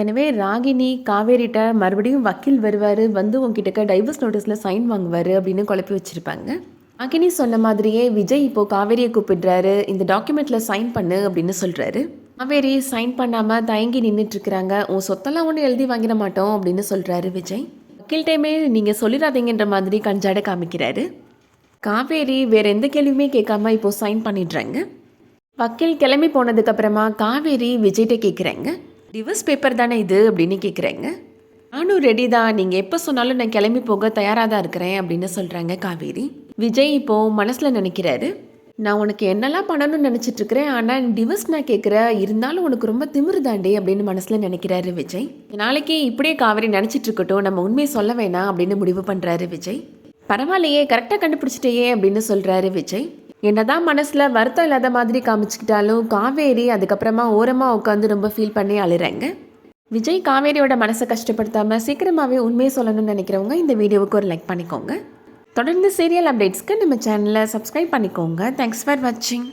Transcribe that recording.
எனவே ராகினி காவேரிட்ட மறுபடியும் வக்கீல் வருவார், வந்து உங்ககிட்ட டைவர்ஸ் நோட்டீஸில் சைன் வாங்குவார் அப்படின்னு குழப்பி வச்சுருப்பாங்க. ராகினி சொன்ன மாதிரியே விஜய் இப்போது காவேரியை கூப்பிடுறாரு, இந்த டாக்குமெண்ட்டில் சைன் பண்ணு அப்படின்னு சொல்கிறாரு. காவேரி சைன் பண்ணாமல் தயங்கி நின்றுட்டுருக்குறாங்க. உன் சொத்தெல்லாம் ஒன்றும் எழுதி வாங்கிட மாட்டோம் அப்படின்னு சொல்கிறாரு விஜய். வக்கீல் டைமே நீங்கள் சொல்லிடாதீங்கன்ற மாதிரி கஞ்சாட காமிக்கிறாரு. காவேரி வேறு எந்த கேள்வியுமே கேட்காம இப்போது சைன் பண்ணிடுறாங்க. வக்கீல் கிளம்பி போனதுக்கப்புறமா காவேரி விஜய்கிட்ட கேட்குறாங்க, டிவர்ஸ் பேப்பர் தானே இது அப்படின்னு கேட்குறேங்க. நானும் ரெடி தான், நீங்கள் எப்போ சொன்னாலும் நான் கிளம்பி போக தயாராக தான் இருக்கிறேன் அப்படின்னு சொல்கிறாங்க காவேரி. விஜய் இப்போது மனசில் நினைக்கிறாரு, நான் உனக்கு என்னெல்லாம் பண்ணணும்னு நினச்சிட்ருக்கிறேன், ஆனால் டிவர்ஸ் நான் கேட்குற, இருந்தாலும் உனக்கு ரொம்ப திமிரு தாண்டி அப்படின்னு மனசில் நினைக்கிறாரு விஜய். நாளைக்கு இப்படியே காவேரி நினச்சிட்டு இருக்கட்டும், நம்ம உண்மையை சொல்ல வேணாம் அப்படின்னு முடிவு பண்ணுறாரு விஜய். பரவாயில்லையே, கரெக்டாக கண்டுபிடிச்சிட்டேயே அப்படின்னு சொல்கிறாரு விஜய். என்னதான் மனசில் வருத்தம் இல்லாத மாதிரி காமிச்சிக்கிட்டாலும் காவேரி அதுக்கப்புறமா ஓரமாக உட்காந்து ரொம்ப ஃபீல் பண்ணி அழுறாங்க. விஜய் காவேரியோட மனசை கஷ்டப்படுத்தாமல் சீக்கிரமாகவே உண்மையை சொல்லணும்னு நினைக்கிறவங்க இந்த வீடியோவுக்கு ஒரு லைக் பண்ணிக்கோங்க. தொடர்ந்து சீரியல் அப்டேட்ஸ்க்கு நம்ம சேனலை சப்ஸ்கிரைப் பண்ணிக்கோங்க. தேங்க்ஸ் ஃபார் வாட்சிங்.